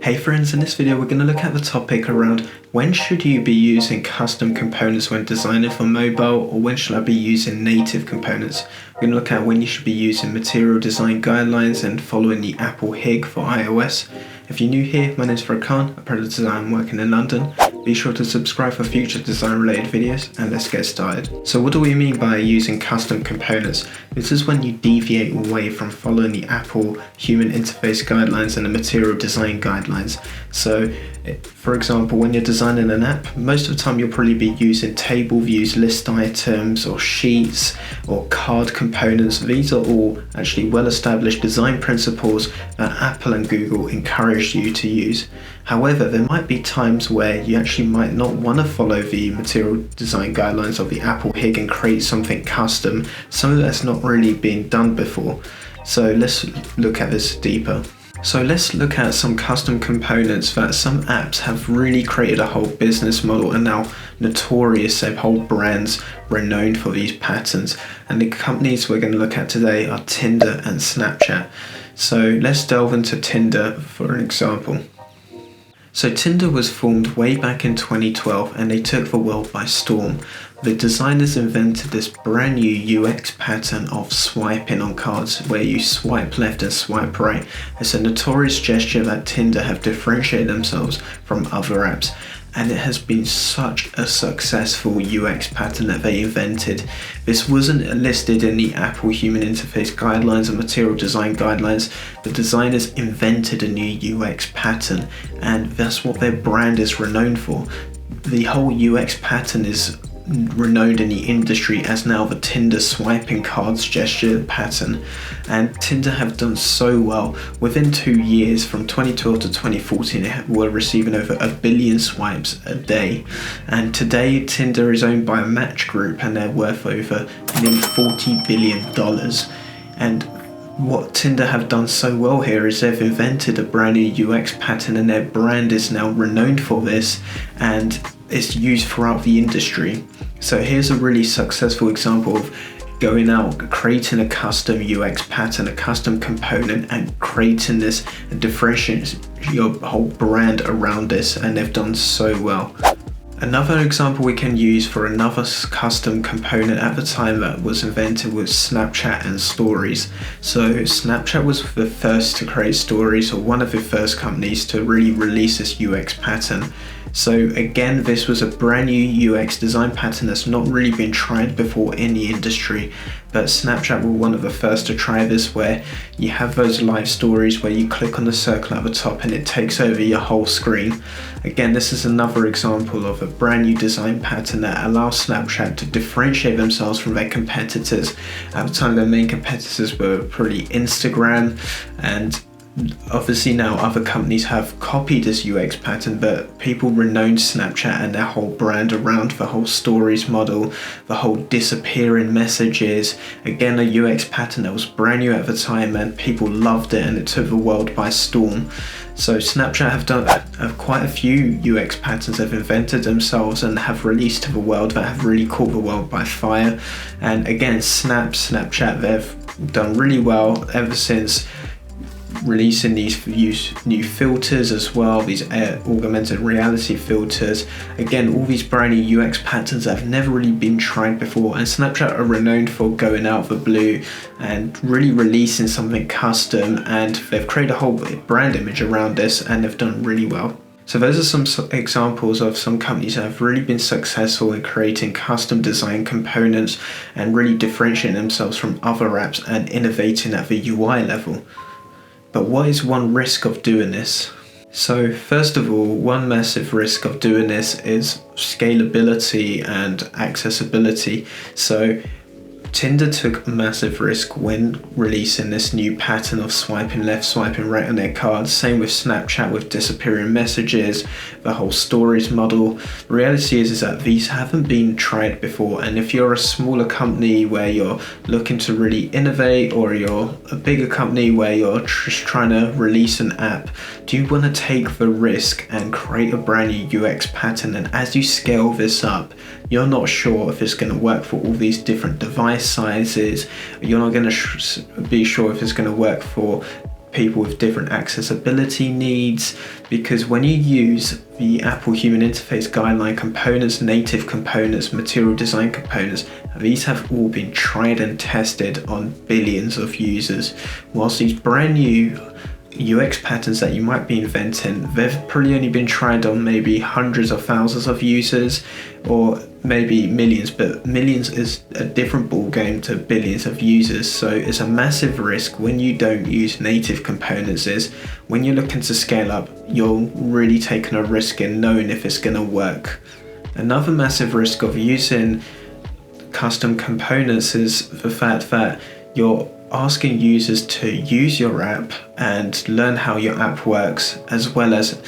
Hey friends, in this video we're going to look at the topic around when should you be using custom components when designing for mobile, or when should I be using native components. We're going to look at when you should be using material design guidelines and following the Apple HIG for iOS. If you're new here, my name is Furkan, a product designer working in London. Be sure to subscribe for future design related videos, and let's get started. So what do we mean by using custom components? This is when you deviate away from following the Apple human interface guidelines and the material design guidelines. So for example, when you're designing an app, most of the time you'll probably be using table views, list items, or sheets, or card components. These are all actually well-established design principles that Apple and Google encourage you to use. However, there might be times where you actually might not want to follow the material design guidelines of the Apple HIG and create something custom, something that's not really been done before. So let's look at this deeper. So let's look at some custom components that some apps have really created a whole business model and now notorious. They have whole brands renowned for these patterns. And the companies we're going to look at today are Tinder and Snapchat. So let's delve into Tinder for an example. So Tinder was formed way back in 2012 and they took the world by storm. The designers invented this brand new UX pattern of swiping on cards, where you swipe left and swipe right. It's a notorious gesture that Tinder have differentiated themselves from other apps, and it has been such a successful UX pattern that they invented. This wasn't listed in the Apple human interface guidelines and material design guidelines. The designers invented a new UX pattern, and that's what their brand is renowned for. The whole UX pattern is renowned in the industry as now the Tinder swiping cards gesture pattern, and Tinder have done so well. Within 2 years, from 2012 to 2014, they were receiving over 1 billion swipes a day, and today Tinder is owned by a Match Group and they're worth over nearly $40 billion. And what Tinder have done so well here is they've invented a brand new UX pattern, and their brand is now renowned for this, and it's used throughout the industry. So here's a really successful example of going out, creating a custom UX pattern, a custom component, and creating this and differentiating your whole brand around this, and they've done so well. Another example we can use for another custom component at the time that was invented was Snapchat and Stories. So Snapchat was the first to create stories, or one of the first companies to really release this UX pattern. So again, this was a brand new UX design pattern that's not really been tried before in the industry, but Snapchat were one of the first to try this, where you have those live stories where you click on the circle at the top and it takes over your whole screen. Again, this is another example of a brand new design pattern that allows Snapchat to differentiate themselves from their competitors. At the time, their main competitors were probably Instagram, and obviously now other companies have copied this UX pattern, but people renowned Snapchat and their whole brand around the whole stories model, the whole disappearing messages. Again, a UX pattern that was brand new at the time, and people loved it, and it took the world by storm. So Snapchat have quite a few UX patterns they've invented themselves and have released to the world that have really caught the world by fire. And again, Snapchat, they've done really well ever since releasing these new filters as well, these augmented reality filters. Again, all these brand new UX patterns that have never really been tried before, and Snapchat are renowned for going out of the blue and really releasing something custom, and they've created a whole brand image around this, and they've done really well. So those are some examples of some companies that have really been successful in creating custom design components and really differentiating themselves from other apps and innovating at the UI level. But what is one risk of doing this? So first of all, one massive risk of doing this is scalability and accessibility. So Tinder took a massive risk when releasing this new pattern of swiping left, swiping right on their cards. Same with Snapchat with disappearing messages, the whole stories model. The reality is that these haven't been tried before, and if you're a smaller company where you're looking to really innovate, or you're a bigger company where you're just trying to release an app, do you want to take the risk and create a brand new UX pattern? And as you scale this up, you're not sure if it's going to work for all these different device sizes. You're not going to be sure if it's going to work for people with different accessibility needs. because when you use the Apple Human Interface Guideline components, native components, material design components, these have all been tried and tested on billions of users. Whilst these brand new UX patterns that you might be inventing, they've probably only been tried on maybe hundreds of thousands of users, or maybe millions, but millions is a different ball game to billions of users. So it's a massive risk when you don't use native components, is when you're looking to scale up, you're really taking a risk in knowing if it's going to work. Another massive risk of using custom components is the fact that you're asking users to use your app and learn how your app works, as well as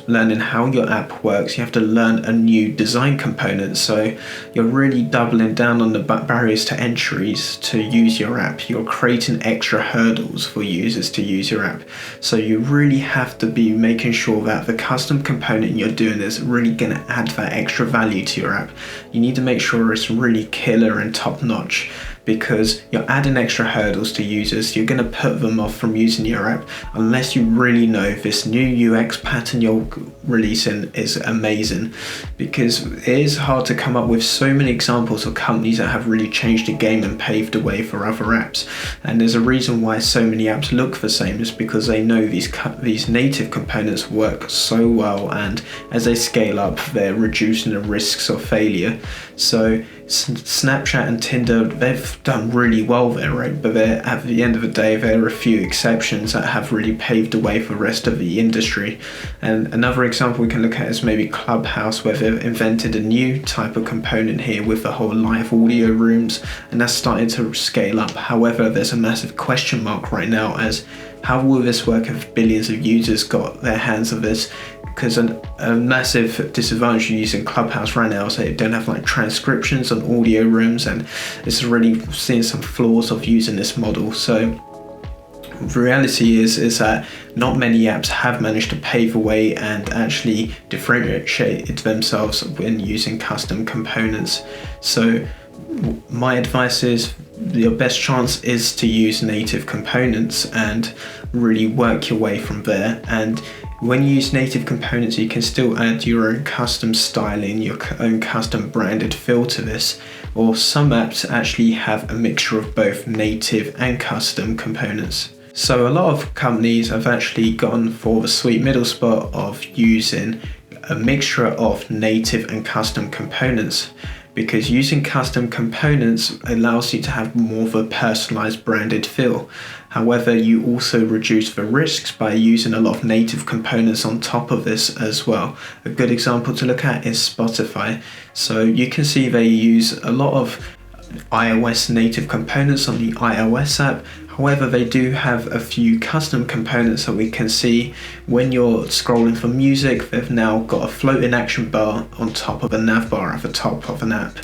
learning how your app works, you have to learn a new design component. So you're really doubling down on the barriers to entries to use your app. You're creating extra hurdles for users to use your app. So you really have to be making sure that the custom component you're doing is really going to add that extra value to your app. You need to make sure it's really killer and top notch, because you're adding extra hurdles to users. You're going to put them off from using your app unless you really know this new UX pattern you're releasing is amazing, because it is hard to come up with so many examples of companies that have really changed the game and paved the way for other apps. And there's a reason why so many apps look the same, is because they know these native components work so well, and as they scale up, they're reducing the risks of failure. So Snapchat and Tinder, they've done really well there, right? But at the end of the day, there are a few exceptions that have really paved the way for the rest of the industry. And another example we can look at is maybe Clubhouse, where they've invented a new type of component here with the whole live audio rooms, and that's starting to scale up. However, there's a massive question mark right now as how will this work if billions of users got their hands on this? Because a massive disadvantage using Clubhouse right now is they don't have like transcriptions on audio rooms, and it's really seeing some flaws of using this model. So the reality is that not many apps have managed to pave the way and actually differentiate themselves when using custom components. So my advice is your best chance is to use native components and really work your way from there. And when you use native components, you can still add your own custom styling, your own custom branded feel to this. Or some apps actually have a mixture of both native and custom components. So a lot of companies have actually gone for the sweet middle spot of using a mixture of native and custom components, because using custom components allows you to have more of a personalized branded feel. However, you also reduce the risks by using a lot of native components on top of this as well. A good example to look at is Spotify. So you can see they use a lot of iOS native components on the iOS app. However, they do have a few custom components that we can see when you're scrolling for music. They've now got a floating action bar on top of a nav bar at the top of an app.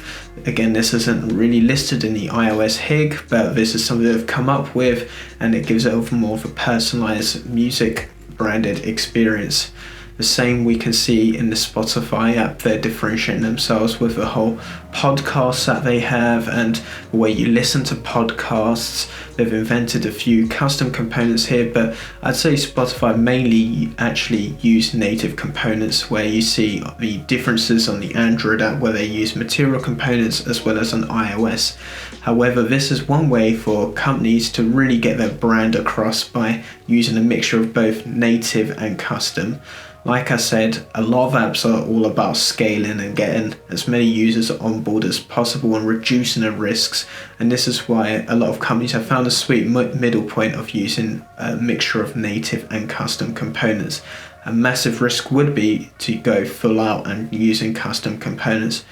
Again, this isn't really listed in the iOS HIG, but this is something they've come up with, and it gives it more of a personalized music branded experience. The same we can see in the Spotify app. They're differentiating themselves with the whole podcasts that they have and the way you listen to podcasts. They've invented a few custom components here, but I'd say Spotify mainly actually use native components, where you see the differences on the Android app where they use material components as well as on iOS. However, this is one way for companies to really get their brand across by using a mixture of both native and custom. Like I said, a lot of apps are all about scaling and getting as many users on board as possible and reducing the risks. And this is why a lot of companies have found a sweet middle point of using a mixture of native and custom components. A massive risk would be to go full out and using custom components.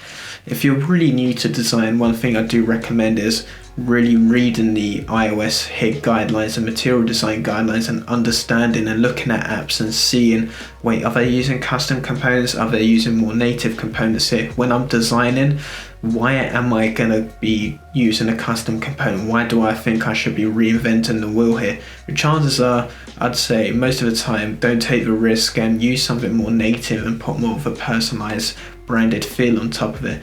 If you're really new to design, one thing I do recommend is really reading the iOS HIG guidelines and material design guidelines and understanding and looking at apps and seeing, wait, are they using custom components? Are they using more native components here? When I'm designing, why am I going to be using a custom component? Why do I think I should be reinventing the wheel here? The chances are, I'd say most of the time, don't take the risk and use something more native and put more of a personalized branded feel on top of it.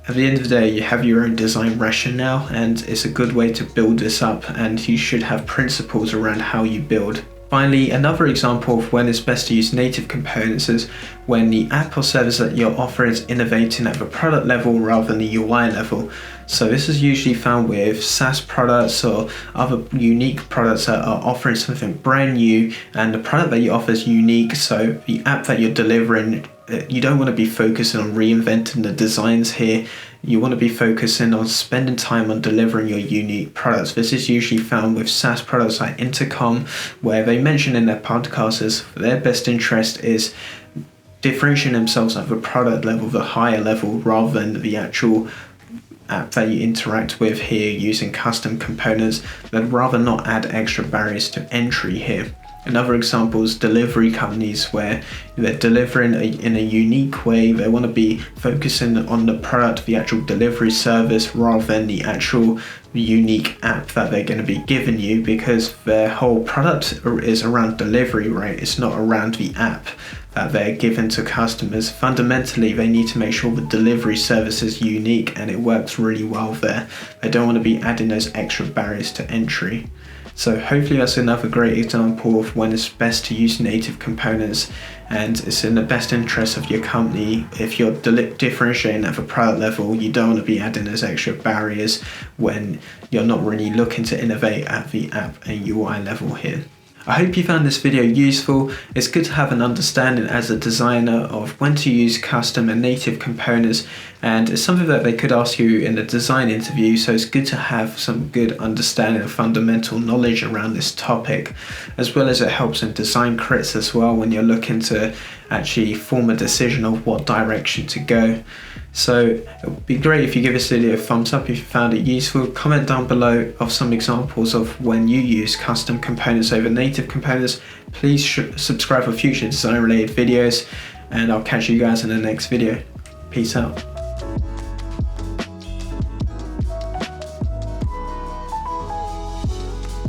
At the end of the day, you have your own design rationale, and it's a good way to build this up, and you should have principles around how you build. Finally, another example of when it's best to use native components is when the app or service that you're offering is innovating at the product level rather than the UI level. So this is usually found with SaaS products or other unique products that are offering something brand new, and the product that you offer is unique. So the app that you're delivering, you don't want to be focusing on reinventing the designs here. You want to be focusing on spending time on delivering your unique products. This is usually found with SaaS products like Intercom, where they mention in their podcasts as their best interest is differentiating themselves at the product level, the higher level, rather than the actual app that you interact with here using custom components. They'd rather not add extra barriers to entry here. Another example is delivery companies, where they're delivering in a unique way. They want to be focusing on the product, the actual delivery service, rather than the actual unique app that they're going to be giving you, because their whole product is around delivery, right? It's not around the app that they're giving to customers. Fundamentally, they need to make sure the delivery service is unique and it works really well there. They don't want to be adding those extra barriers to entry. So hopefully that's another great example of when it's best to use native components, and it's in the best interest of your company. If you're differentiating at the product level, you don't want to be adding those extra barriers when you're not really looking to innovate at the app and UI level here. I hope you found this video useful. It's good to have an understanding as a designer of when to use custom and native components, and it's something that they could ask you in a design interview, so it's good to have some good understanding of fundamental knowledge around this topic, as well as it helps in design crits as well when you're looking to actually form a decision of what direction to go. So it would be great if you give this video a thumbs up if you found it useful. Comment down below of some examples of when you use custom components over native components. Please subscribe for future design related videos, and I'll catch you guys in the next video. Peace out.